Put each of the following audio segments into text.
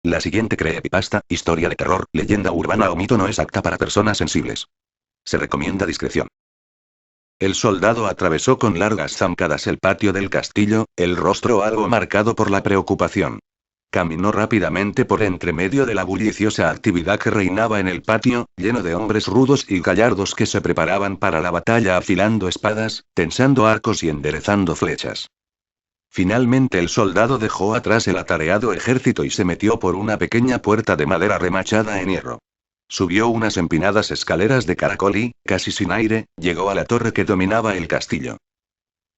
La siguiente creepypasta, historia de terror, leyenda urbana o mito no es apta para personas sensibles. Se recomienda discreción. El soldado atravesó con largas zancadas el patio del castillo, el rostro algo marcado por la preocupación. Caminó rápidamente por entre medio de la bulliciosa actividad que reinaba en el patio, lleno de hombres rudos y gallardos que se preparaban para la batalla afilando espadas, tensando arcos y enderezando flechas. Finalmente el soldado dejó atrás el atareado ejército y se metió por una pequeña puerta de madera remachada en hierro. Subió unas empinadas escaleras de caracol y, casi sin aire, llegó a la torre que dominaba el castillo.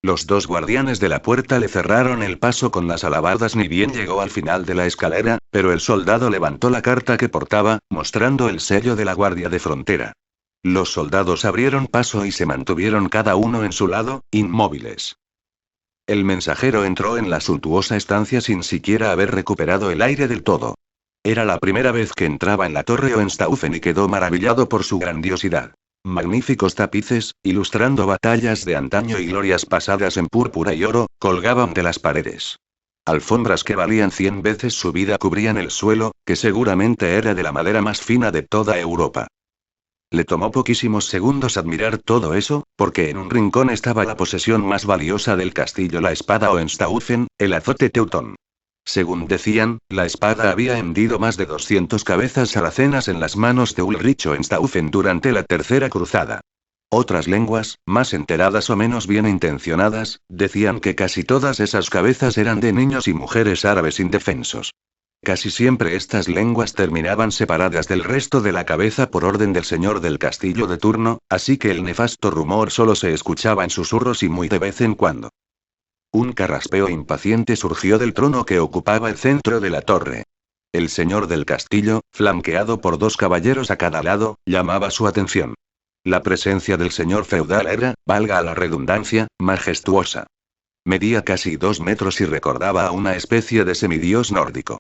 Los dos guardianes de la puerta le cerraron el paso con las alabardas ni bien llegó al final de la escalera, pero el soldado levantó la carta que portaba, mostrando el sello de la guardia de frontera. Los soldados abrieron paso y se mantuvieron cada uno en su lado, inmóviles. El mensajero entró en la suntuosa estancia sin siquiera haber recuperado el aire del todo. Era la primera vez que entraba en la torre Hohenstaufen y quedó maravillado por su grandiosidad. Magníficos tapices, ilustrando batallas de antaño y glorias pasadas en púrpura y oro, colgaban de las paredes. Alfombras que valían 100 veces su vida cubrían el suelo, que seguramente era de la madera más fina de toda Europa. Le tomó poquísimos segundos admirar todo eso, porque en un rincón estaba la posesión más valiosa del castillo, la espada Hohenstaufen, el azote teutón. Según decían, la espada había hendido más de 200 cabezas saracenas en las manos de Ulrich Hohenstaufen durante la Tercera Cruzada. Otras lenguas, más enteradas o menos bien intencionadas, decían que casi todas esas cabezas eran de niños y mujeres árabes indefensos. Casi siempre estas lenguas terminaban separadas del resto de la cabeza por orden del señor del castillo de turno, así que el nefasto rumor solo se escuchaba en susurros y muy de vez en cuando. Un carraspeo impaciente surgió del trono que ocupaba el centro de la torre. El señor del castillo, flanqueado por dos caballeros a cada lado, llamaba su atención. La presencia del señor feudal era, valga la redundancia, majestuosa. Medía casi 2 metros y recordaba a una especie de semidios nórdico.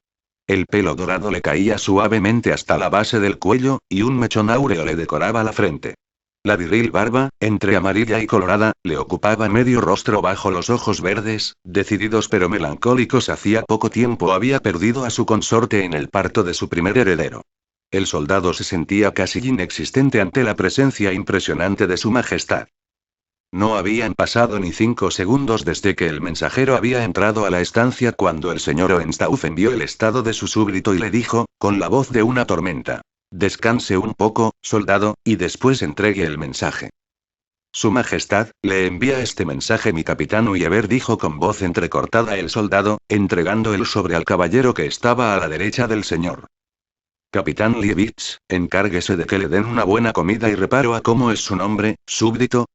El pelo dorado le caía suavemente hasta la base del cuello, y un mechón áureo le decoraba la frente. La viril barba, entre amarilla y colorada, le ocupaba medio rostro bajo los ojos verdes, decididos pero melancólicos. Hacía poco tiempo había perdido a su consorte en el parto de su primer heredero. El soldado se sentía casi inexistente ante la presencia impresionante de su majestad. No habían pasado ni 5 segundos desde que el mensajero había entrado a la estancia cuando el señor Hohenstaufen vio el estado de su súbdito y le dijo, con la voz de una tormenta: «Descanse un poco, soldado, y después entregue el mensaje». «Su Majestad, le envía este mensaje mi capitán Uyever», dijo con voz entrecortada el soldado, entregando el sobre al caballero que estaba a la derecha del señor. «Capitán Liebitz, encárguese de que le den una buena comida y reparo a cómo es su nombre, súbdito».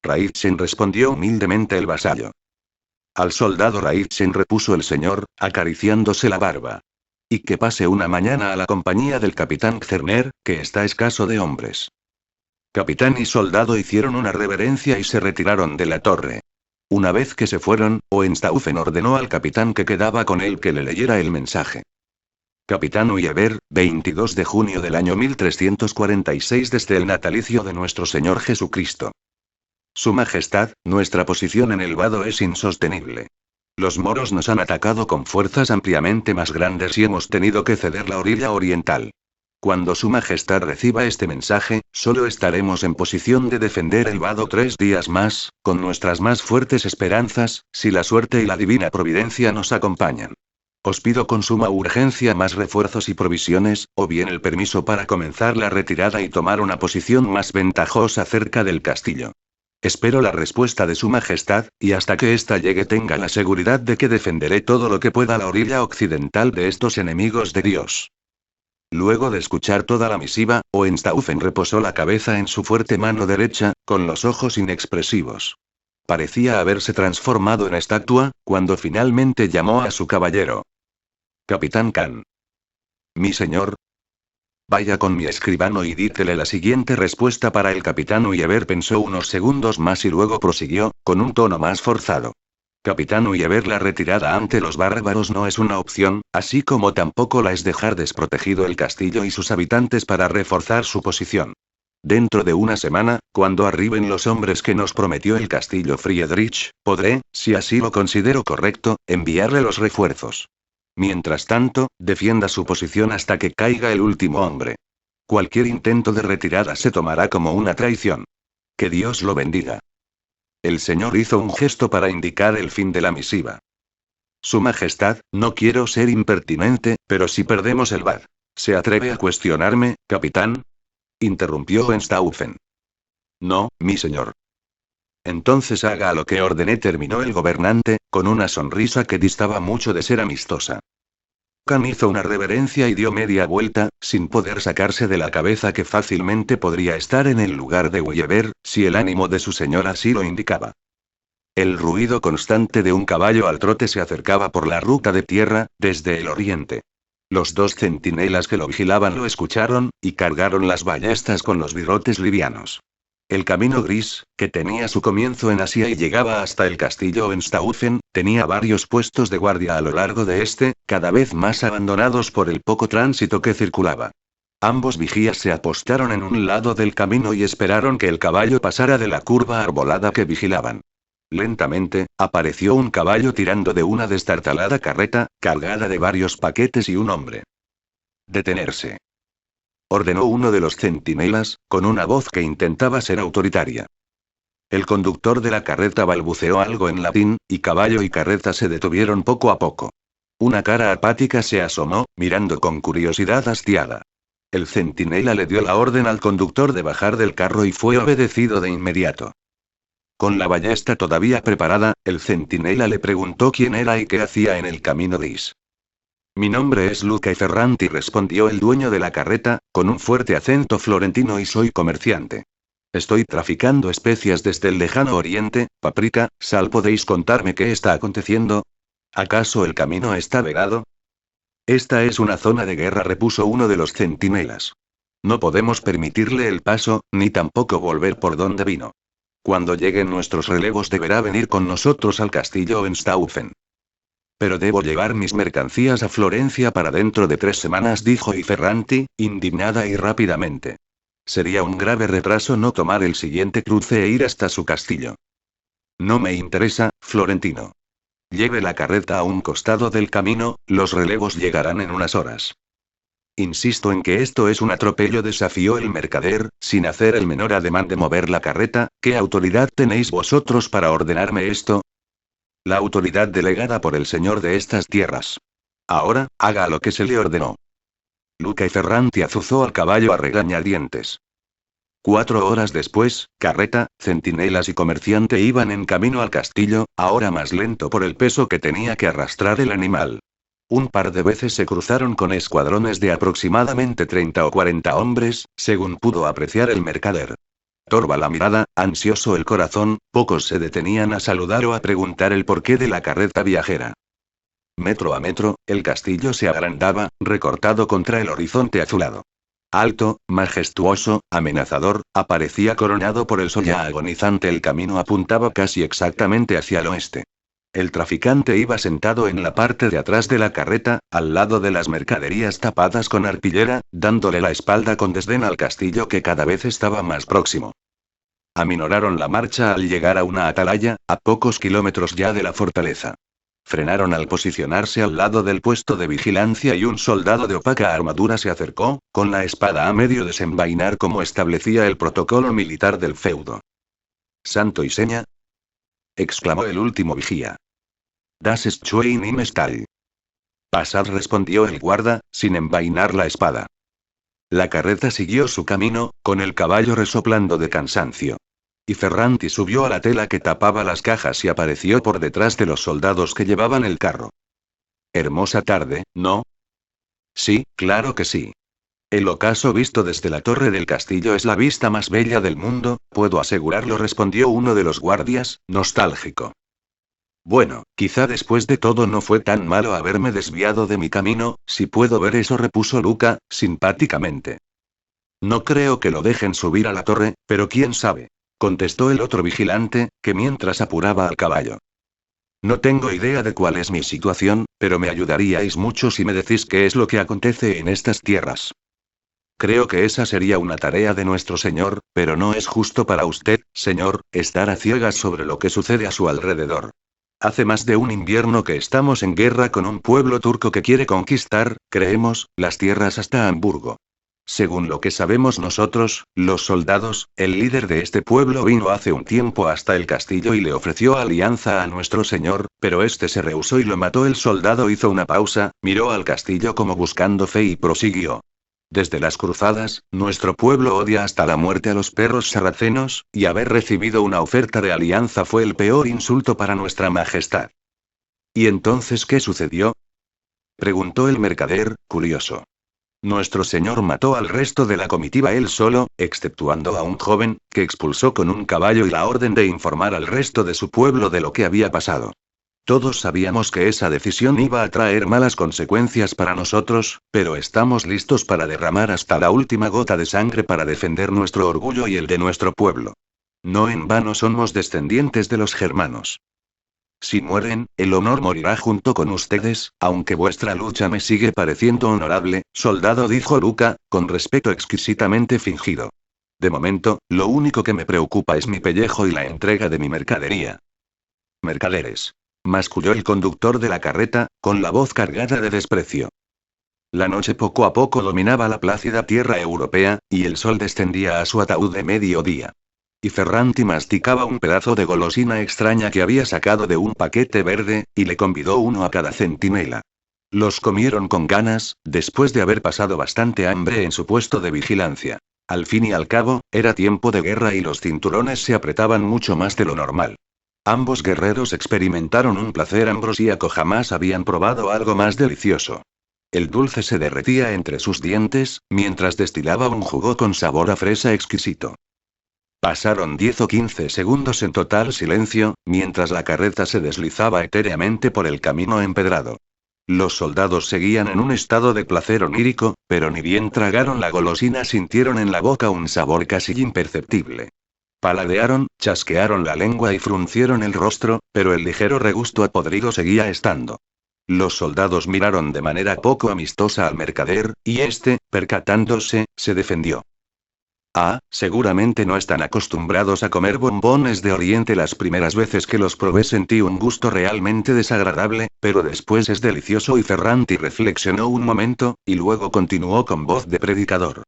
«Raitzen», respondió humildemente el vasallo. «Al soldado Raitzen», repuso el señor, acariciándose la barba. «Y que pase una mañana a la compañía del capitán Xerner, que está escaso de hombres». Capitán y soldado hicieron una reverencia y se retiraron de la torre. Una vez que se fueron, Hohenstaufen ordenó al capitán que quedaba con él que le leyera el mensaje. Capitán Uyever, 22 de junio del año 1346 desde el natalicio de nuestro Señor Jesucristo. Su Majestad, nuestra posición en el vado es insostenible. Los moros nos han atacado con fuerzas ampliamente más grandes y hemos tenido que ceder la orilla oriental. Cuando Su Majestad reciba este mensaje, solo estaremos en posición de defender el vado 3 días más, con nuestras más fuertes esperanzas, si la suerte y la divina providencia nos acompañan. Os pido con suma urgencia más refuerzos y provisiones, o bien el permiso para comenzar la retirada y tomar una posición más ventajosa cerca del castillo. Espero la respuesta de Su Majestad, y hasta que ésta llegue tenga la seguridad de que defenderé todo lo que pueda la orilla occidental de estos enemigos de Dios. Luego de escuchar toda la misiva, Hohenstaufen reposó la cabeza en su fuerte mano derecha, con los ojos inexpresivos. Parecía haberse transformado en estatua, cuando finalmente llamó a su caballero. «Capitán Kahn». «Mi señor». «Vaya con mi escribano y dícele la siguiente respuesta para el capitán Uyever». Pensó unos segundos más y luego prosiguió, con un tono más forzado. «Capitán Uyever, la retirada ante los bárbaros no es una opción, así como tampoco la es dejar desprotegido el castillo y sus habitantes para reforzar su posición. Dentro de una semana, cuando arriben los hombres que nos prometió el castillo Friedrich, podré, si así lo considero correcto, enviarle los refuerzos. Mientras tanto, defienda su posición hasta que caiga el último hombre. Cualquier intento de retirada se tomará como una traición. Que Dios lo bendiga. El señor hizo un gesto para indicar el fin de la misiva. Su Majestad, no quiero ser impertinente, pero si perdemos el Bad, ¿se atreve a cuestionarme, capitán? Interrumpió Wenstaufen. No, mi señor. Entonces haga lo que ordené, terminó el gobernante, con una sonrisa que distaba mucho de ser amistosa. Khan hizo una reverencia y dio media vuelta, sin poder sacarse de la cabeza que fácilmente podría estar en el lugar de Gulliver, si el ánimo de su señora así lo indicaba. El ruido constante de un caballo al trote se acercaba por la ruta de tierra, desde el oriente. Los 2 centinelas que lo vigilaban lo escucharon, y cargaron las ballestas con los birrotes livianos. El camino gris, que tenía su comienzo en Asia y llegaba hasta el castillo Wenstaufen, tenía varios puestos de guardia a lo largo de este, cada vez más abandonados por el poco tránsito que circulaba. Ambos vigías se apostaron en un lado del camino y esperaron que el caballo pasara de la curva arbolada que vigilaban. Lentamente, apareció un caballo tirando de una destartalada carreta, cargada de varios paquetes y un hombre. «Detenerse», ordenó uno de los centinelas, con una voz que intentaba ser autoritaria. El conductor de la carreta balbuceó algo en latín, y caballo y carreta se detuvieron poco a poco. Una cara apática se asomó, mirando con curiosidad hastiada. El centinela le dio la orden al conductor de bajar del carro y fue obedecido de inmediato. Con la ballesta todavía preparada, el centinela le preguntó quién era y qué hacía en el camino gris. «Mi nombre es Luca Ferranti», respondió el dueño de la carreta, con un fuerte acento florentino, y soy comerciante. Estoy traficando especias desde el lejano oriente, paprika, sal. ¿Podéis contarme qué está aconteciendo? ¿Acaso el camino está vedado? Esta es una zona de guerra, repuso uno de los centinelas. No podemos permitirle el paso, ni tampoco volver por donde vino. Cuando lleguen nuestros relevos deberá venir con nosotros al castillo Wenstaufen. Pero debo llevar mis mercancías a Florencia para dentro de 3 semanas, dijo Ferranti, indignada y rápidamente. Sería un grave retraso no tomar el siguiente cruce e ir hasta su castillo. No me interesa, Florentino. Lleve la carreta a un costado del camino, los relevos llegarán en unas horas. Insisto en que esto es un atropello, desafió el mercader, sin hacer el menor ademán de mover la carreta. ¿Qué autoridad tenéis vosotros para ordenarme esto? La autoridad delegada por el señor de estas tierras. Ahora, haga lo que se le ordenó. Luca Ferranti azuzó al caballo a regañadientes. 4 horas después, carreta, centinelas y comerciante iban en camino al castillo, ahora más lento por el peso que tenía que arrastrar el animal. Un par de veces se cruzaron con escuadrones de aproximadamente 30 o 40 hombres, según pudo apreciar el mercader. Torva la mirada, ansioso el corazón, pocos se detenían a saludar o a preguntar el porqué de la carreta viajera. Metro a metro, el castillo se agrandaba, recortado contra el horizonte azulado. Alto, majestuoso, amenazador, aparecía coronado por el sol ya agonizante. El camino apuntaba casi exactamente hacia el oeste. El traficante iba sentado en la parte de atrás de la carreta, al lado de las mercaderías tapadas con arpillera, dándole la espalda con desdén al castillo que cada vez estaba más próximo. Aminoraron la marcha al llegar a una atalaya, a pocos kilómetros ya de la fortaleza. Frenaron al posicionarse al lado del puesto de vigilancia y un soldado de opaca armadura se acercó, con la espada a medio desenvainar como establecía el protocolo militar del feudo. «¿Santo y seña?», exclamó el último vigía. «Das ist Schwein im Stall». «Pasad», respondió el guarda, sin envainar la espada. La carreta siguió su camino, con el caballo resoplando de cansancio. Y Ferranti subió a la tela que tapaba las cajas y apareció por detrás de los soldados que llevaban el carro. «Hermosa tarde, ¿no?» «Sí, claro que sí. El ocaso visto desde la torre del castillo es la vista más bella del mundo, puedo asegurarlo», respondió uno de los guardias, nostálgico. «Bueno, quizá después de todo no fue tan malo haberme desviado de mi camino, si puedo ver eso», repuso Luca, simpáticamente. «No creo que lo dejen subir a la torre, pero quién sabe», contestó el otro vigilante, que mientras apuraba al caballo. «No tengo idea de cuál es mi situación, pero me ayudaríais mucho si me decís qué es lo que acontece en estas tierras. Creo que esa sería una tarea de nuestro señor, pero no es justo para usted, señor, estar a ciegas sobre lo que sucede a su alrededor. Hace más de un invierno que estamos en guerra con un pueblo turco que quiere conquistar, creemos, las tierras hasta Hamburgo. Según lo que sabemos nosotros, los soldados, el líder de este pueblo vino hace un tiempo hasta el castillo y le ofreció alianza a nuestro señor, pero este se rehusó y lo mató. El soldado hizo una pausa, miró al castillo como buscando fe y prosiguió. Desde las cruzadas, nuestro pueblo odia hasta la muerte a los perros sarracenos, y haber recibido una oferta de alianza fue el peor insulto para nuestra majestad. ¿Y entonces qué sucedió? Preguntó el mercader, curioso. Nuestro señor mató al resto de la comitiva él solo, exceptuando a un joven, que expulsó con un caballo y la orden de informar al resto de su pueblo de lo que había pasado. Todos sabíamos que esa decisión iba a traer malas consecuencias para nosotros, pero estamos listos para derramar hasta la última gota de sangre para defender nuestro orgullo y el de nuestro pueblo. No en vano somos descendientes de los germanos. Si mueren, el honor morirá junto con ustedes, aunque vuestra lucha me sigue pareciendo honorable, soldado, dijo Luca, con respeto exquisitamente fingido. De momento, lo único que me preocupa es mi pellejo y la entrega de mi mercadería. Mercaderes. Masculló el conductor de la carreta, con la voz cargada de desprecio. La noche poco a poco dominaba la plácida tierra europea, y el sol descendía a su ataúd de mediodía. Y Ferranti masticaba un pedazo de golosina extraña que había sacado de un paquete verde, y le convidó uno a cada centinela. Los comieron con ganas, después de haber pasado bastante hambre en su puesto de vigilancia. Al fin y al cabo, era tiempo de guerra y los cinturones se apretaban mucho más de lo normal. Ambos guerreros experimentaron un placer ambrosíaco, jamás habían probado algo más delicioso. El dulce se derretía entre sus dientes, mientras destilaba un jugo con sabor a fresa exquisito. Pasaron 10 o 15 segundos en total silencio, mientras la carreta se deslizaba etéreamente por el camino empedrado. Los soldados seguían en un estado de placer onírico, pero ni bien tragaron la golosina sintieron en la boca un sabor casi imperceptible. Paladearon, chasquearon la lengua y fruncieron el rostro, pero el ligero regusto a podrido seguía estando. Los soldados miraron de manera poco amistosa al mercader, y este, percatándose, se defendió. Seguramente no están acostumbrados a comer bombones de Oriente. Las primeras veces que los probé sentí un gusto realmente desagradable, pero después es delicioso. Y Ferranti reflexionó un momento, y luego continuó con voz de predicador.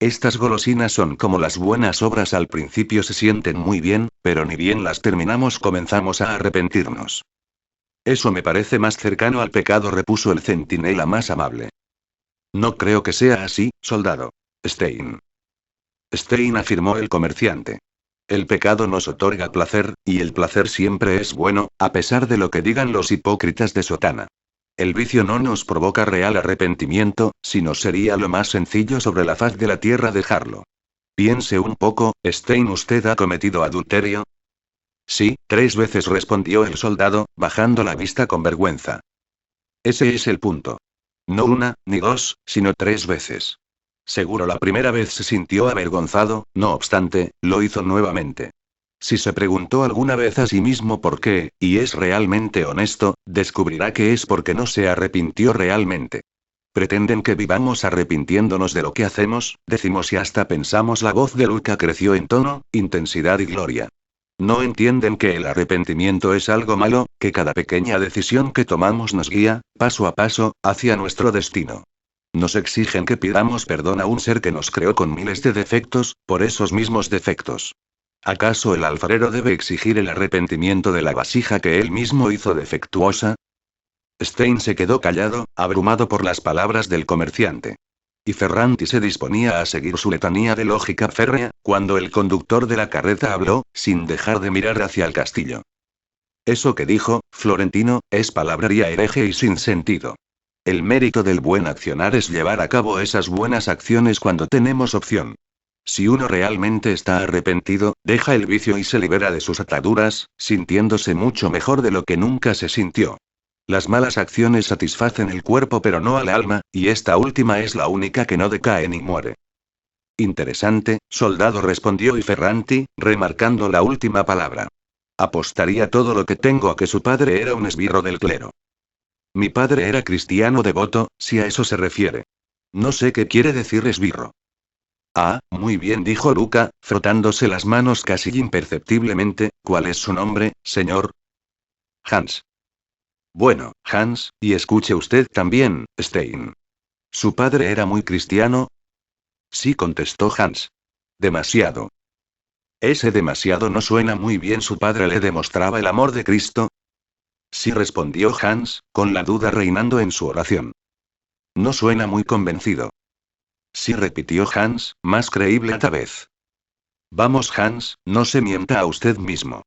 Estas golosinas son como las buenas obras, al principio se sienten muy bien, pero ni bien las terminamos comenzamos a arrepentirnos. Eso me parece más cercano al pecado, repuso el centinela más amable. No creo que sea así, soldado. Stein, afirmó el comerciante. El pecado nos otorga placer, y el placer siempre es bueno, a pesar de lo que digan los hipócritas de sotana. El vicio no nos provoca real arrepentimiento, sino sería lo más sencillo sobre la faz de la tierra dejarlo. Piense un poco, Stein, ¿usted ha cometido adulterio? Sí, 3 veces, respondió el soldado, bajando la vista con vergüenza. Ese es el punto. No 1, ni 2, sino 3 veces. Seguro la primera vez se sintió avergonzado, no obstante, lo hizo nuevamente. Si se preguntó alguna vez a sí mismo por qué, y es realmente honesto, descubrirá que es porque no se arrepintió realmente. Pretenden que vivamos arrepintiéndonos de lo que hacemos, decimos y hasta pensamos. La voz de Luca creció en tono, intensidad y gloria. No entienden que el arrepentimiento es algo malo, que cada pequeña decisión que tomamos nos guía, paso a paso, hacia nuestro destino. Nos exigen que pidamos perdón a un ser que nos creó con miles de defectos, por esos mismos defectos. ¿Acaso el alfarero debe exigir el arrepentimiento de la vasija que él mismo hizo defectuosa? Stein se quedó callado, abrumado por las palabras del comerciante. Y Ferranti se disponía a seguir su letanía de lógica férrea, cuando el conductor de la carreta habló, sin dejar de mirar hacia el castillo. Eso que dijo, Florentino, es palabrería hereje y sin sentido. El mérito del buen accionar es llevar a cabo esas buenas acciones cuando tenemos opción. Si uno realmente está arrepentido, deja el vicio y se libera de sus ataduras, sintiéndose mucho mejor de lo que nunca se sintió. Las malas acciones satisfacen el cuerpo pero no al alma, y esta última es la única que no decae ni muere. Interesante, soldado, respondió y Ferranti, remarcando la última palabra. Apostaría todo lo que tengo a que su padre era un esbirro del clero. Mi padre era cristiano devoto, si a eso se refiere. No sé qué quiere decir esbirro. Muy bien, dijo Luca, frotándose las manos casi imperceptiblemente. ¿Cuál es su nombre, señor? Hans. Bueno, Hans, y escuche usted también, Stein. ¿Su padre era muy cristiano? Sí, contestó Hans. Demasiado. Ese demasiado no suena muy bien. ¿Su padre le demostraba el amor de Cristo? Sí, respondió Hans, con la duda reinando en su oración. No suena muy convencido. Sí, repitió Hans, más creíble a la vez. Vamos, Hans, no se mienta a usted mismo.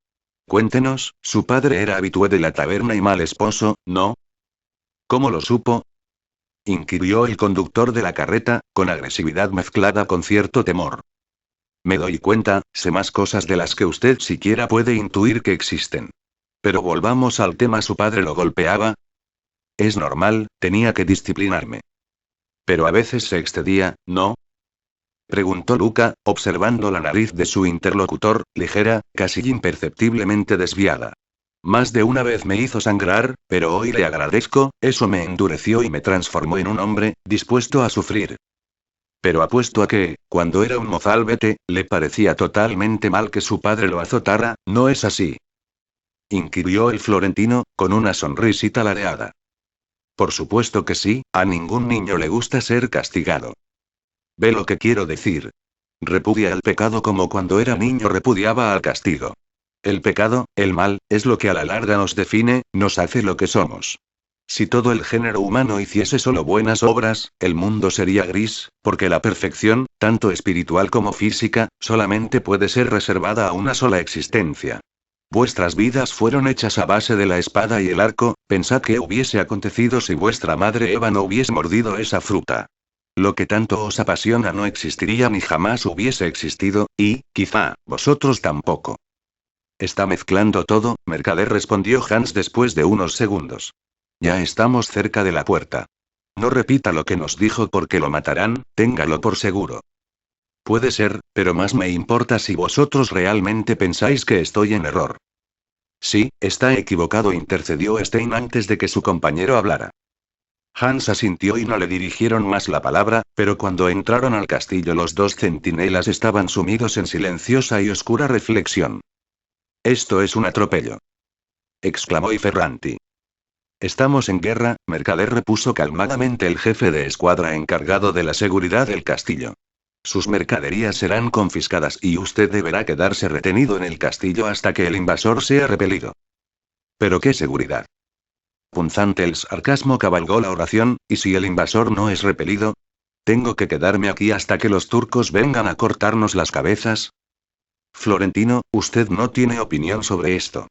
Cuéntenos, su padre era habitué de la taberna y mal esposo, ¿no? ¿Cómo lo supo? Inquirió el conductor de la carreta, con agresividad mezclada con cierto temor. Me doy cuenta, sé más cosas de las que usted siquiera puede intuir que existen. Pero volvamos al tema. ¿Su padre lo golpeaba? Es normal, tenía que disciplinarme. Pero a veces se excedía, ¿no? Preguntó Luca, observando la nariz de su interlocutor, ligera, casi imperceptiblemente desviada. Más de una vez me hizo sangrar, pero hoy le agradezco, eso me endureció y me transformó en un hombre, dispuesto a sufrir. Pero apuesto a que, cuando era un mozalbete, le parecía totalmente mal que su padre lo azotara, ¿no es así? Inquirió el florentino, con una sonrisita ladeada. Por supuesto que sí, a ningún niño le gusta ser castigado. ¿Ve lo que quiero decir? Repudia el pecado como cuando era niño repudiaba al castigo. El pecado, el mal, es lo que a la larga nos define, nos hace lo que somos. Si todo el género humano hiciese solo buenas obras, el mundo sería gris, porque la perfección, tanto espiritual como física, solamente puede ser reservada a una sola existencia. Vuestras vidas fueron hechas a base de la espada y el arco, pensad qué hubiese acontecido si vuestra madre Eva no hubiese mordido esa fruta. Lo que tanto os apasiona no existiría ni jamás hubiese existido, y, quizá, vosotros tampoco. Está mezclando todo, mercader, respondió Hans después de unos segundos. Ya estamos cerca de la puerta. No repita lo que nos dijo porque lo matarán, téngalo por seguro. Puede ser, pero más me importa si vosotros realmente pensáis que estoy en error. Sí, está equivocado, intercedió Stein antes de que su compañero hablara. Hans asintió y no le dirigieron más la palabra, pero cuando entraron al castillo los dos centinelas estaban sumidos en silenciosa y oscura reflexión. Esto es un atropello, exclamó Ferranti. Estamos en guerra, mercader, repuso calmadamente el jefe de escuadra encargado de la seguridad del castillo. Sus mercaderías serán confiscadas y usted deberá quedarse retenido en el castillo hasta que el invasor sea repelido. ¿Pero qué seguridad? Punzante el sarcasmo cabalgó la oración, ¿y si el invasor no es repelido? ¿Tengo que quedarme aquí hasta que los turcos vengan a cortarnos las cabezas? Florentino, usted no tiene opinión sobre esto.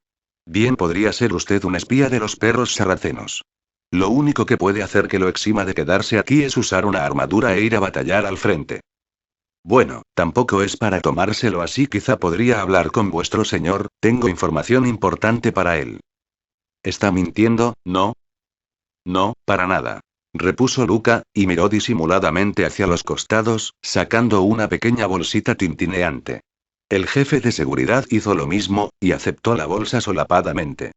Bien podría ser usted un espía de los perros sarracenos. Lo único que puede hacer que lo exima de quedarse aquí es usar una armadura e ir a batallar al frente. Bueno, tampoco es para tomárselo así. Quizá podría hablar con vuestro señor, tengo información importante para él. ¿Está mintiendo, no? No, para nada. Repuso Luca, y miró disimuladamente hacia los costados, sacando una pequeña bolsita tintineante. El jefe de seguridad hizo lo mismo, y aceptó la bolsa solapadamente.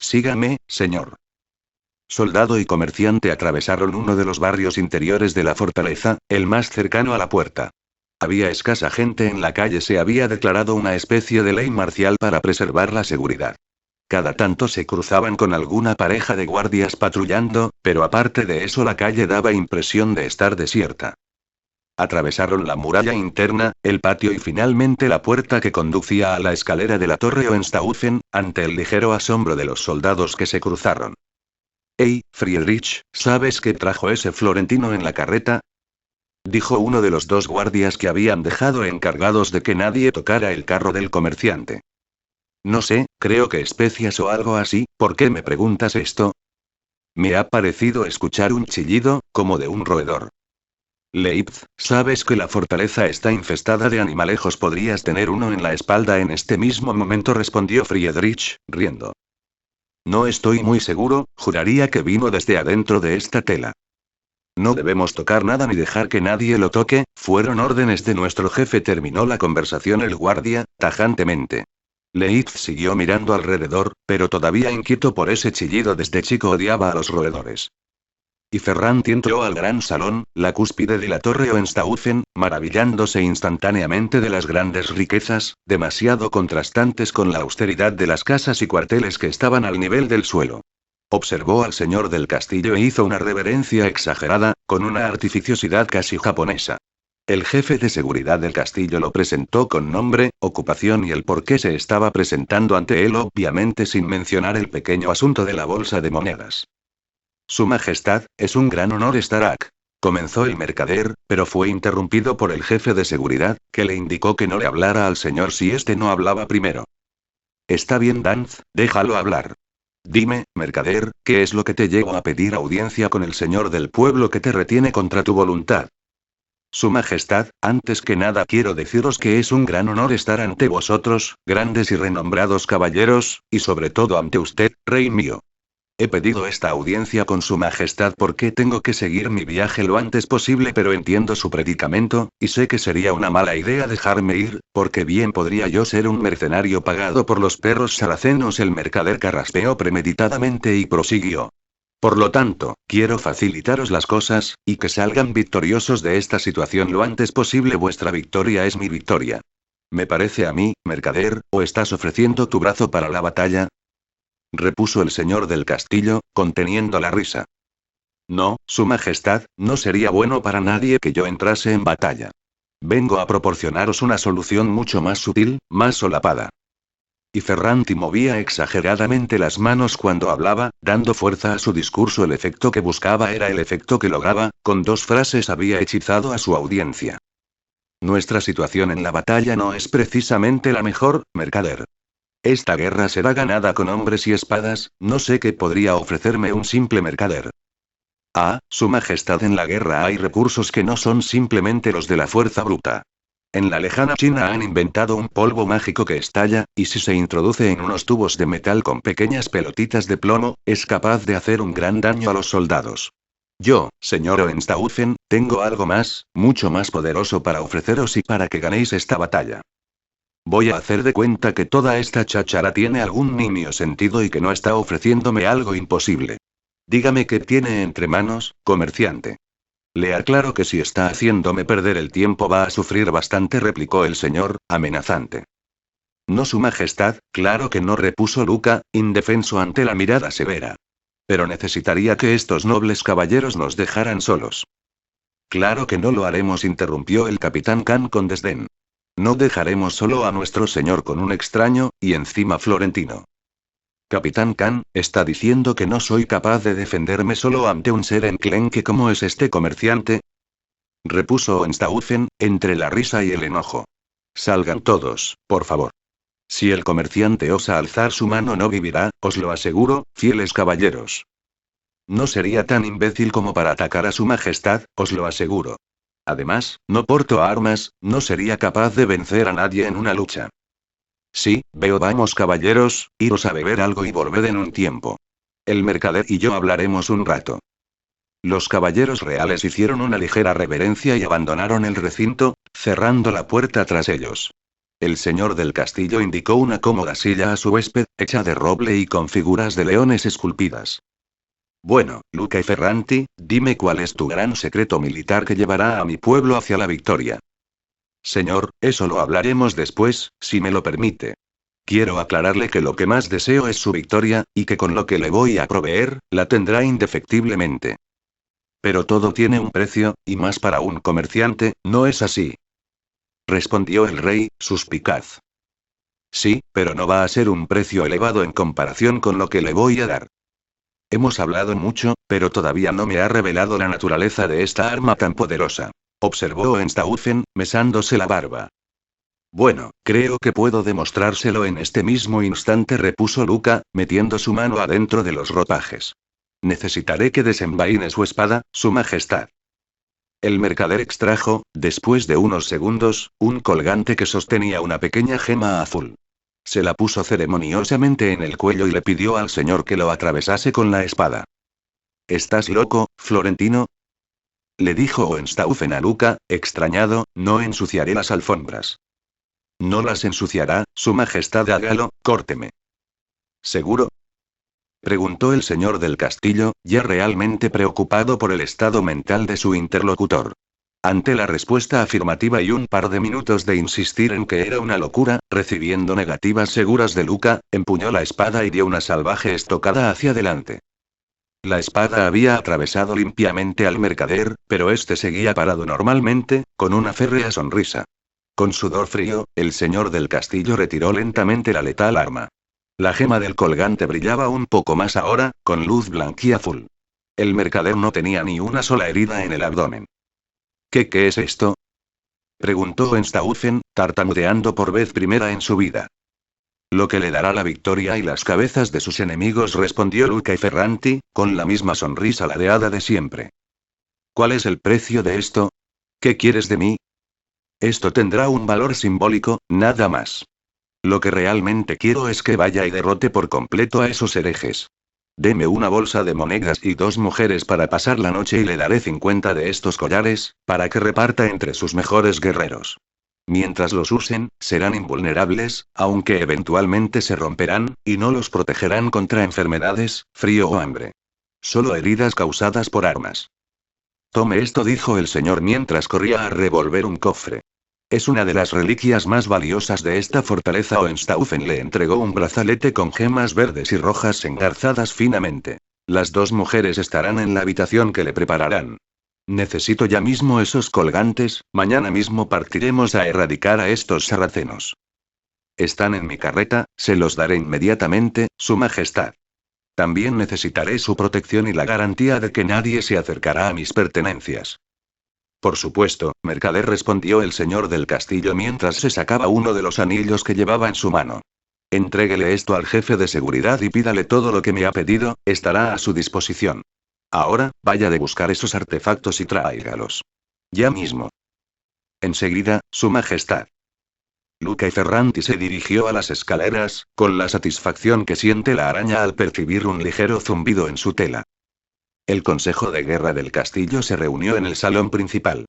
Sígame, señor. Soldado y comerciante atravesaron uno de los barrios interiores de la fortaleza, el más cercano a la puerta. Había escasa gente en la calle, se había declarado una especie de ley marcial para preservar la seguridad. Cada tanto se cruzaban con alguna pareja de guardias patrullando, pero aparte de eso la calle daba impresión de estar desierta. Atravesaron la muralla interna, el patio y finalmente la puerta que conducía a la escalera de la torre Hohenstaufen, ante el ligero asombro de los soldados que se cruzaron. «Hey, Friedrich, ¿sabes qué trajo ese florentino en la carreta?», dijo uno de los dos guardias que habían dejado encargados de que nadie tocara el carro del comerciante. «No sé, creo que especias o algo así. ¿Por qué me preguntas esto?» «Me ha parecido escuchar un chillido, como de un roedor». «Leipz, ¿sabes que la fortaleza está infestada de animalejos? Podrías tener uno en la espalda en este mismo momento», respondió Friedrich, riendo. «No estoy muy seguro, juraría que vino desde adentro de esta tela». «No debemos tocar nada ni dejar que nadie lo toque, fueron órdenes de nuestro jefe», terminó la conversación el guardia, tajantemente. Leitz siguió mirando alrededor, pero todavía inquieto por ese chillido. Desde chico odiaba a los roedores. Y Ferranti entró al gran salón, la cúspide de la torre Hohenstaufen, maravillándose instantáneamente de las grandes riquezas, demasiado contrastantes con la austeridad de las casas y cuarteles que estaban al nivel del suelo. Observó al señor del castillo e hizo una reverencia exagerada, con una artificiosidad casi japonesa. El jefe de seguridad del castillo lo presentó con nombre, ocupación y el por qué se estaba presentando ante él, obviamente sin mencionar el pequeño asunto de la bolsa de monedas. Su Majestad, es un gran honor estar aquí. Comenzó el mercader, pero fue interrumpido por el jefe de seguridad, que le indicó que no le hablara al señor si éste no hablaba primero. Está bien, Danz, déjalo hablar. Dime, mercader, ¿qué es lo que te llevó a pedir audiencia con el señor del pueblo que te retiene contra tu voluntad? Su Majestad, antes que nada quiero deciros que es un gran honor estar ante vosotros, grandes y renombrados caballeros, y sobre todo ante usted, rey mío. He pedido esta audiencia con Su Majestad porque tengo que seguir mi viaje lo antes posible, pero entiendo su predicamento, y sé que sería una mala idea dejarme ir, porque bien podría yo ser un mercenario pagado por los perros saracenos. El mercader carraspeó premeditadamente y prosiguió. Por lo tanto, quiero facilitaros las cosas, y que salgan victoriosos de esta situación lo antes posible. Vuestra victoria es mi victoria. Me parece a mí, mercader, ¿o estás ofreciendo tu brazo para la batalla? Repuso el señor del castillo, conteniendo la risa. No, Su Majestad, no sería bueno para nadie que yo entrase en batalla. Vengo a proporcionaros una solución mucho más sutil, más solapada. Y Ferranti movía exageradamente las manos cuando hablaba, dando fuerza a su discurso. El efecto que buscaba era el efecto que lograba, con 2 frases había hechizado a su audiencia. Nuestra situación en la batalla no es precisamente la mejor, mercader. Esta guerra será ganada con hombres y espadas, no sé qué podría ofrecerme un simple mercader. Ah, Su Majestad, en la guerra hay recursos que no son simplemente los de la fuerza bruta. En la lejana China han inventado un polvo mágico que estalla, y si se introduce en unos tubos de metal con pequeñas pelotitas de plomo, es capaz de hacer un gran daño a los soldados. Yo, señor Hohenstaufen, tengo algo más, mucho más poderoso para ofreceros y para que ganéis esta batalla. Voy a hacer de cuenta que toda esta cháchara tiene algún nimio sentido y que no está ofreciéndome algo imposible. Dígame qué tiene entre manos, comerciante. Le aclaro que si está haciéndome perder el tiempo va a sufrir bastante, replicó el señor, amenazante. No, Su Majestad, claro que no, repuso Luca, indefenso ante la mirada severa. Pero necesitaría que estos nobles caballeros nos dejaran solos. Claro que no lo haremos, interrumpió el capitán Khan con desdén. No dejaremos solo a nuestro señor con un extraño, y encima florentino. Capitán Khan, ¿está diciendo que no soy capaz de defenderme solo ante un ser enclenque como es este comerciante? Repuso Hohenstaufen, entre la risa y el enojo. Salgan todos, por favor. Si el comerciante osa alzar su mano no vivirá, os lo aseguro, fieles caballeros. No sería tan imbécil como para atacar a Su Majestad, os lo aseguro. Además, no porto armas, no sería capaz de vencer a nadie en una lucha. Sí, veo, vamos caballeros, iros a beber algo y volved en un tiempo. El mercader y yo hablaremos un rato. Los caballeros reales hicieron una ligera reverencia y abandonaron el recinto, cerrando la puerta tras ellos. El señor del castillo indicó una cómoda silla a su huésped, hecha de roble y con figuras de leones esculpidas. Bueno, Luca y Ferranti, dime cuál es tu gran secreto militar que llevará a mi pueblo hacia la victoria. Señor, eso lo hablaremos después, si me lo permite. Quiero aclararle que lo que más deseo es su victoria, y que con lo que le voy a proveer, la tendrá indefectiblemente. Pero todo tiene un precio, y más para un comerciante, ¿no es así? Respondió el rey, suspicaz. Sí, pero no va a ser un precio elevado en comparación con lo que le voy a dar. Hemos hablado mucho, pero todavía no me ha revelado la naturaleza de esta arma tan poderosa. Observó Hohenstaufen, mesándose la barba. Bueno, creo que puedo demostrárselo en este mismo instante, repuso Luca, metiendo su mano adentro de los ropajes. Necesitaré que desenvaine su espada, Su Majestad. El mercader extrajo, después de unos segundos, un colgante que sostenía una pequeña gema azul. Se la puso ceremoniosamente en el cuello y le pidió al señor que lo atravesase con la espada. ¿Estás loco, Florentino? Le dijo Hohenstaufen a Luca, extrañado, no ensuciaré las alfombras. No las ensuciará, Su Majestad, hágalo, córteme. ¿Seguro? Preguntó el señor del castillo, ya realmente preocupado por el estado mental de su interlocutor. Ante la respuesta afirmativa y un par de minutos de insistir en que era una locura, recibiendo negativas seguras de Luca, empuñó la espada y dio una salvaje estocada hacia adelante. La espada había atravesado limpiamente al mercader, pero este seguía parado normalmente, con una férrea sonrisa. Con sudor frío, el señor del castillo retiró lentamente la letal arma. La gema del colgante brillaba un poco más ahora, con luz blanquiazul. El mercader no tenía ni una sola herida en el abdomen. ¿Qué es esto? Preguntó Enstaufen, tartamudeando por vez primera en su vida. Lo que le dará la victoria y las cabezas de sus enemigos, respondió Luca y Ferranti, con la misma sonrisa ladeada de siempre. ¿Cuál es el precio de esto? ¿Qué quieres de mí? Esto tendrá un valor simbólico, nada más. Lo que realmente quiero es que vaya y derrote por completo a esos herejes. Deme una bolsa de monedas y 2 mujeres para pasar la noche y le daré 50 de estos collares, para que reparta entre sus mejores guerreros. Mientras los usen, serán invulnerables, aunque eventualmente se romperán, y no los protegerán contra enfermedades, frío o hambre. Solo heridas causadas por armas. Tome esto, dijo el señor mientras corría a revolver un cofre. Es una de las reliquias más valiosas de esta fortaleza. Oenstaufen le entregó un brazalete con gemas verdes y rojas engarzadas finamente. Las 2 mujeres estarán en la habitación que le prepararán. Necesito ya mismo esos colgantes, mañana mismo partiremos a erradicar a estos sarracenos. Están en mi carreta, se los daré inmediatamente, Su Majestad. También necesitaré su protección y la garantía de que nadie se acercará a mis pertenencias. Por supuesto, mercader, respondió el señor del castillo mientras se sacaba uno de los anillos que llevaba en su mano. Entréguele esto al jefe de seguridad y pídale todo lo que me ha pedido, estará a su disposición. Ahora, vaya de buscar esos artefactos y tráigalos. Ya mismo. Enseguida, Su Majestad. Luca y Ferranti se dirigió a las escaleras, con la satisfacción que siente la araña al percibir un ligero zumbido en su tela. El consejo de guerra del castillo se reunió en el salón principal.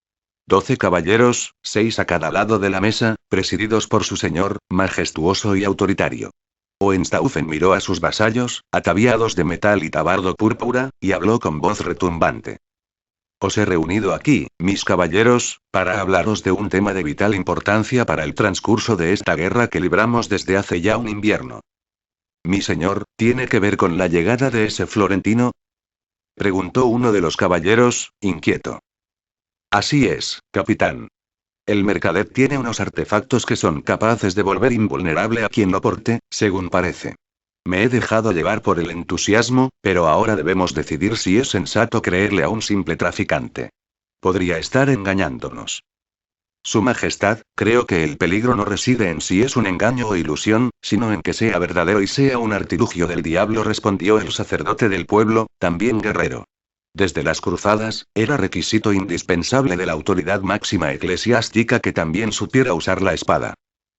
12 caballeros, 6 a cada lado de la mesa, presididos por su señor, majestuoso y autoritario. Oenstaufen miró a sus vasallos, ataviados de metal y tabardo púrpura, y habló con voz retumbante. Os he reunido aquí, mis caballeros, para hablaros de un tema de vital importancia para el transcurso de esta guerra que libramos desde hace ya un invierno. Mi señor, ¿tiene que ver con la llegada de ese florentino? Preguntó uno de los caballeros, inquieto. Así es, capitán. El mercader tiene unos artefactos que son capaces de volver invulnerable a quien lo porte, según parece. Me he dejado llevar por el entusiasmo, pero ahora debemos decidir si es sensato creerle a un simple traficante. Podría estar engañándonos. Su Majestad, creo que el peligro no reside en si es un engaño o ilusión, sino en que sea verdadero y sea un artilugio del diablo, respondió el sacerdote del pueblo, también guerrero. Desde las cruzadas, era requisito indispensable de la autoridad máxima eclesiástica que también supiera usar la espada.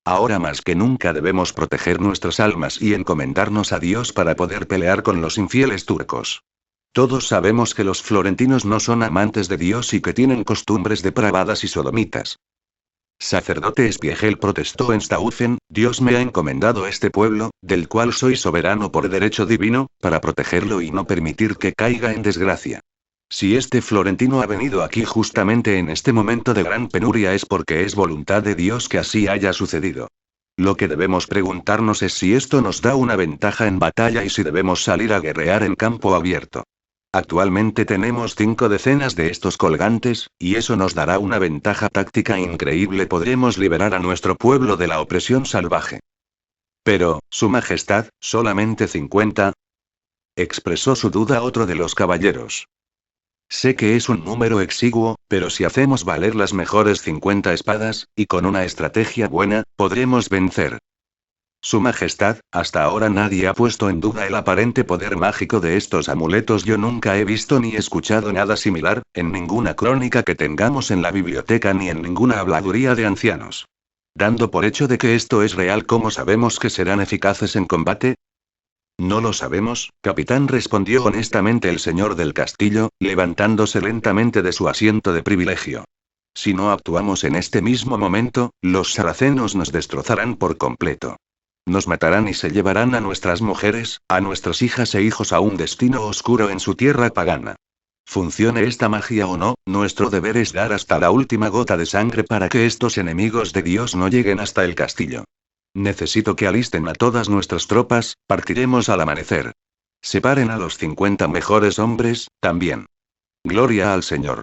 Ahora más que nunca debemos proteger nuestras almas y encomendarnos a Dios para poder pelear con los infieles turcos. Todos sabemos que los florentinos no son amantes de Dios y que tienen costumbres depravadas y sodomitas. Sacerdote Spiegel, protestó Enstaufen, Dios me ha encomendado este pueblo, del cual soy soberano por derecho divino, para protegerlo y no permitir que caiga en desgracia. Si este florentino ha venido aquí justamente en este momento de gran penuria es porque es voluntad de Dios que así haya sucedido. Lo que debemos preguntarnos es si esto nos da una ventaja en batalla y si debemos salir a guerrear en campo abierto. Actualmente tenemos 5 decenas de estos colgantes, y eso nos dará una ventaja táctica increíble. Podremos liberar a nuestro pueblo de la opresión salvaje. Pero, Su Majestad, ¿solamente 50? Expresó su duda otro de los caballeros. Sé que es un número exiguo, pero si hacemos valer las mejores 50 espadas, y con una estrategia buena, podremos vencer. Su Majestad, hasta ahora nadie ha puesto en duda el aparente poder mágico de estos amuletos. Yo nunca he visto ni escuchado nada similar, en ninguna crónica que tengamos en la biblioteca ni en ninguna habladuría de ancianos. Dando por hecho de que esto es real, ¿cómo sabemos que serán eficaces en combate? No lo sabemos, capitán, respondió honestamente el señor del castillo, levantándose lentamente de su asiento de privilegio. Si no actuamos en este mismo momento, los sarracenos nos destrozarán por completo. Nos matarán y se llevarán a nuestras mujeres, a nuestras hijas e hijos a un destino oscuro en su tierra pagana. Funcione esta magia o no, nuestro deber es dar hasta la última gota de sangre para que estos enemigos de Dios no lleguen hasta el castillo. Necesito que alisten a todas nuestras tropas, partiremos al amanecer. Separen a los 50 mejores hombres, también. Gloria al Señor.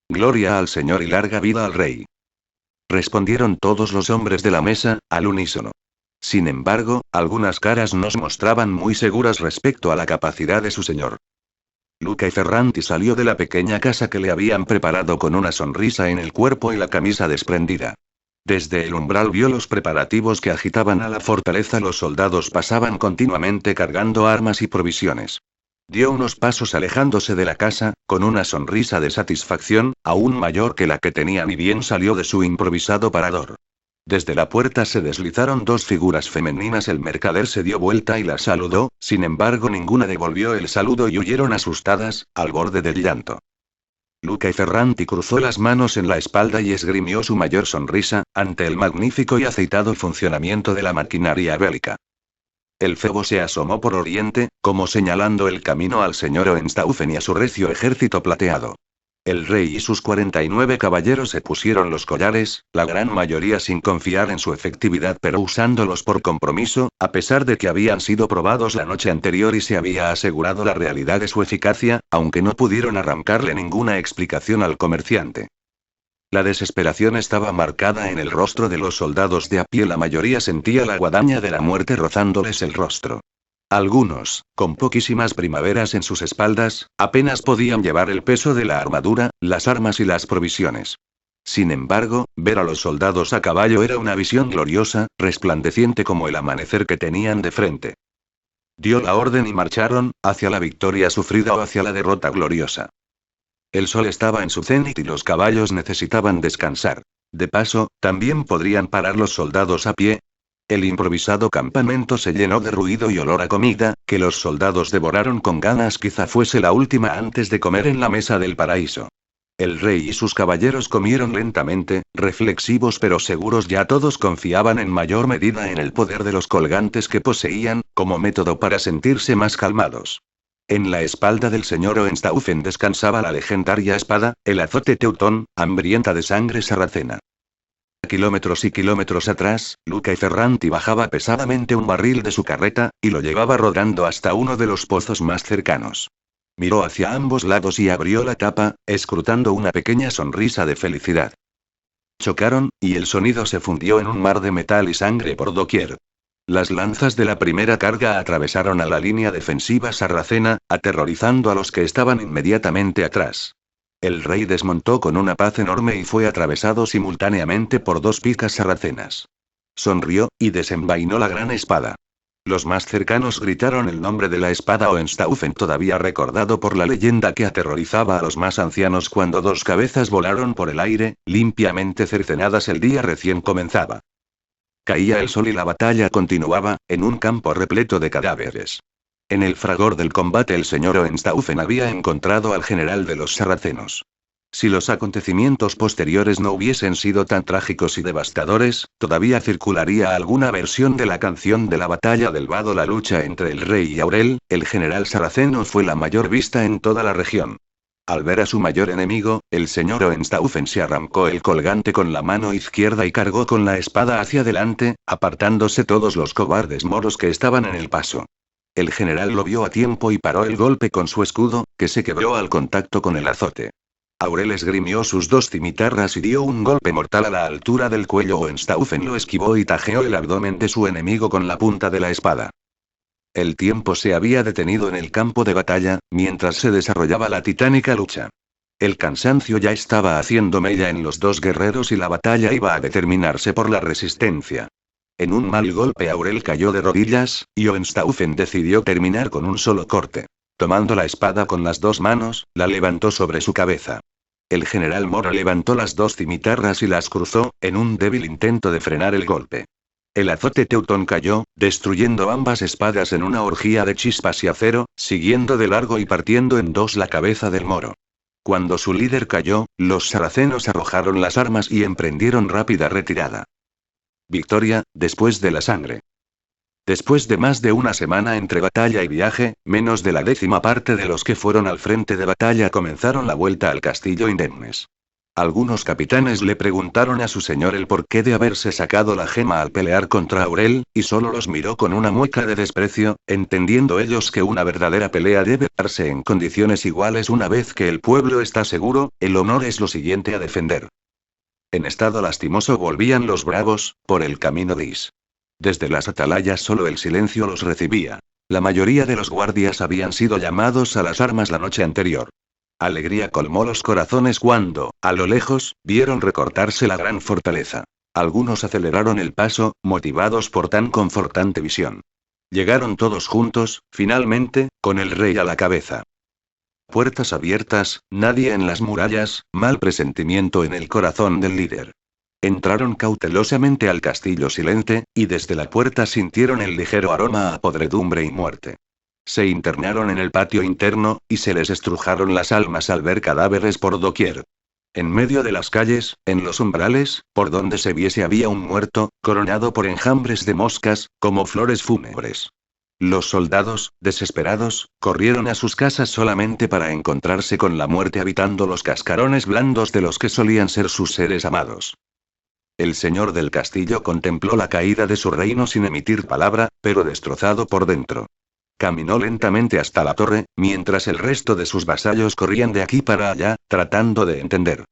Gloria al Señor y larga vida al Rey. Respondieron todos los hombres de la mesa, al unísono. Sin embargo, algunas caras no se mostraban muy seguras respecto a la capacidad de su señor. Luca y Ferranti salió de la pequeña casa que le habían preparado con una sonrisa en el cuerpo y la camisa desprendida. Desde el umbral vio los preparativos que agitaban a la fortaleza. Los soldados pasaban continuamente cargando armas y provisiones. Dio unos pasos alejándose de la casa, con una sonrisa de satisfacción, aún mayor que la que tenía ni bien salió de su improvisado parador. Desde la puerta se deslizaron dos figuras femeninas. El mercader se dio vuelta y las saludó, sin embargo ninguna devolvió el saludo y huyeron asustadas, al borde del llanto. Luca y Ferranti cruzó las manos en la espalda y esgrimió su mayor sonrisa, ante el magnífico y aceitado funcionamiento de la maquinaria bélica. El Febo se asomó por oriente, como señalando el camino al señor Hohenstaufen y a su recio ejército plateado. El rey y sus 49 caballeros se pusieron los collares, la gran mayoría sin confiar en su efectividad pero usándolos por compromiso, a pesar de que habían sido probados la noche anterior y se había asegurado la realidad de su eficacia, aunque no pudieron arrancarle ninguna explicación al comerciante. La desesperación estaba marcada en el rostro de los soldados de a pie. La mayoría sentía la guadaña de la muerte rozándoles el rostro. Algunos, con poquísimas primaveras en sus espaldas, apenas podían llevar el peso de la armadura, las armas y las provisiones. Sin embargo, ver a los soldados a caballo era una visión gloriosa, resplandeciente como el amanecer que tenían de frente. Dio la orden y marcharon, hacia la victoria sufrida o hacia la derrota gloriosa. El sol estaba en su cenit y los caballos necesitaban descansar. De paso, también podrían parar los soldados a pie. El improvisado campamento se llenó de ruido y olor a comida, que los soldados devoraron con ganas. Quizá fuese la última antes de comer en la mesa del paraíso. El rey y sus caballeros comieron lentamente, reflexivos pero seguros. Ya todos confiaban en mayor medida en el poder de los colgantes que poseían, como método para sentirse más calmados. En la espalda del señor Hohenstaufen descansaba la legendaria espada, el azote teutón, hambrienta de sangre sarracena. Kilómetros y kilómetros atrás, Luca y Ferranti bajaba pesadamente un barril de su carreta, y lo llevaba rodando hasta uno de los pozos más cercanos. Miró hacia ambos lados y abrió la tapa, escrutando una pequeña sonrisa de felicidad. Chocaron, y el sonido se fundió en un mar de metal y sangre por doquier. Las lanzas de la primera carga atravesaron a la línea defensiva sarracena, aterrorizando a los que estaban inmediatamente atrás. El rey desmontó con una paz enorme y fue atravesado simultáneamente por dos picas sarracenas. Sonrió, y desenvainó la gran espada. Los más cercanos gritaron el nombre de la espada Hohenstaufen, todavía recordado por la leyenda que aterrorizaba a los más ancianos cuando dos cabezas volaron por el aire, limpiamente cercenadas. El día recién comenzaba. Caía el sol y la batalla continuaba, en un campo repleto de cadáveres. En el fragor del combate el señor Hohenstaufen había encontrado al general de los sarracenos. Si los acontecimientos posteriores no hubiesen sido tan trágicos y devastadores, todavía circularía alguna versión de la canción de la batalla del vado. La lucha entre el rey y Aurel, el general sarraceno, fue la mayor vista en toda la región. Al ver a su mayor enemigo, el señor Hohenstaufen se arrancó el colgante con la mano izquierda y cargó con la espada hacia adelante, apartándose todos los cobardes moros que estaban en el paso. El general lo vio a tiempo y paró el golpe con su escudo, que se quebró al contacto con el azote. Aurel esgrimió sus dos cimitarras y dio un golpe mortal a la altura del cuello. Hohenstaufen lo esquivó y tajeó el abdomen de su enemigo con la punta de la espada. El tiempo se había detenido en el campo de batalla, mientras se desarrollaba la titánica lucha. El cansancio ya estaba haciendo mella en los dos guerreros y la batalla iba a determinarse por la resistencia. En un mal golpe Aurel cayó de rodillas, y Hohenstaufen decidió terminar con un solo corte. Tomando la espada con las dos manos, la levantó sobre su cabeza. El general moro levantó las dos cimitarras y las cruzó, en un débil intento de frenar el golpe. El azote teutón cayó, destruyendo ambas espadas en una orgía de chispas y acero, siguiendo de largo y partiendo en dos la cabeza del moro. Cuando su líder cayó, los sarracenos arrojaron las armas y emprendieron rápida retirada. Victoria, después de la sangre. Después de más de una semana entre batalla y viaje, menos de la 10ª parte de los que fueron al frente de batalla comenzaron la vuelta al castillo indemnes. Algunos capitanes le preguntaron a su señor el porqué de haberse sacado la gema al pelear contra Aurel, y solo los miró con una mueca de desprecio, entendiendo ellos que una verdadera pelea debe darse en condiciones iguales una vez que el pueblo está seguro, el honor es lo siguiente a defender. En estado lastimoso volvían los bravos, por el camino de Is. Desde las atalayas solo el silencio los recibía. La mayoría de los guardias habían sido llamados a las armas la noche anterior. Alegría colmó los corazones cuando, a lo lejos, vieron recortarse la gran fortaleza. Algunos aceleraron el paso, motivados por tan confortante visión. Llegaron todos juntos, finalmente, con el rey a la cabeza. Puertas abiertas, nadie en las murallas, mal presentimiento en el corazón del líder. Entraron cautelosamente al castillo silente, y desde la puerta sintieron el ligero aroma a podredumbre y muerte. Se internaron en el patio interno, y se les estrujaron las almas al ver cadáveres por doquier. En medio de las calles, en los umbrales, por donde se viese había un muerto, coronado por enjambres de moscas, como flores fúnebres. Los soldados, desesperados, corrieron a sus casas solamente para encontrarse con la muerte habitando los cascarones blandos de los que solían ser sus seres amados. El señor del castillo contempló la caída de su reino sin emitir palabra, pero destrozado por dentro. Caminó lentamente hasta la torre, mientras el resto de sus vasallos corrían de aquí para allá, tratando de entender.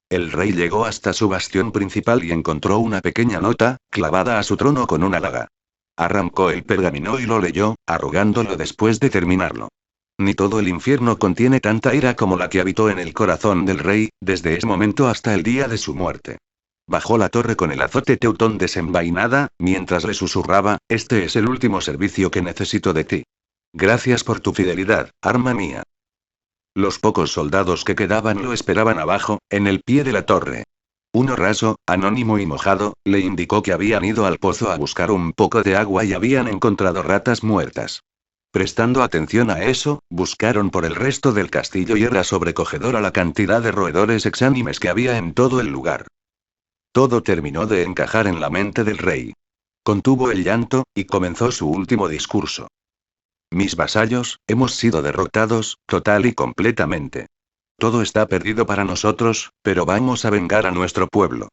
El rey llegó hasta su bastión principal y encontró una pequeña nota, clavada a su trono con una daga. Arrancó el pergamino y lo leyó, arrugándolo después de terminarlo. Ni todo el infierno contiene tanta ira como la que habitó en el corazón del rey, desde ese momento hasta el día de su muerte. Bajó la torre con el azote teutón desenvainada, mientras le susurraba, este es el último servicio que necesito de ti. Gracias por tu fidelidad, arma mía. Los pocos soldados que quedaban lo esperaban abajo, en el pie de la torre. Uno raso, anónimo y mojado, le indicó que habían ido al pozo a buscar un poco de agua y habían encontrado ratas muertas. Prestando atención a eso, buscaron por el resto del castillo y era sobrecogedora la cantidad de roedores exánimes que había en todo el lugar. Todo terminó de encajar en la mente del rey. Contuvo el llanto, y comenzó su último discurso. Mis vasallos, hemos sido derrotados, total y completamente. Todo está perdido para nosotros, pero vamos a vengar a nuestro pueblo.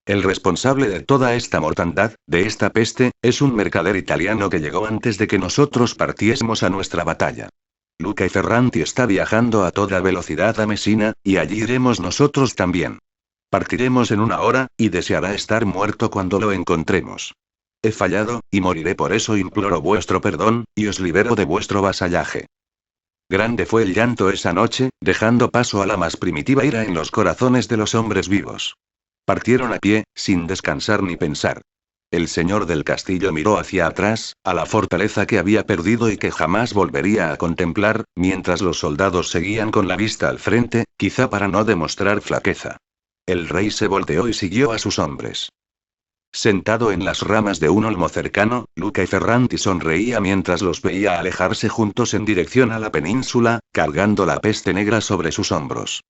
El responsable de toda esta mortandad, de esta peste, es un mercader italiano que llegó antes de que nosotros partiésemos a nuestra batalla. Luca y Ferranti está viajando a toda velocidad a Messina, y allí iremos nosotros también. Partiremos en 1 hora, y deseará estar muerto cuando lo encontremos. He fallado, y moriré por eso imploro vuestro perdón, y os libero de vuestro vasallaje. Grande fue el llanto esa noche, dejando paso a la más primitiva ira en los corazones de los hombres vivos. Partieron a pie, sin descansar ni pensar. El señor del castillo miró hacia atrás, a la fortaleza que había perdido y que jamás volvería a contemplar, mientras los soldados seguían con la vista al frente, quizá para no demostrar flaqueza. El rey se volteó y siguió a sus hombres. Sentado en las ramas de un olmo cercano, Luca y Ferranti sonreía mientras los veía alejarse juntos en dirección a la península, cargando la peste negra sobre sus hombros.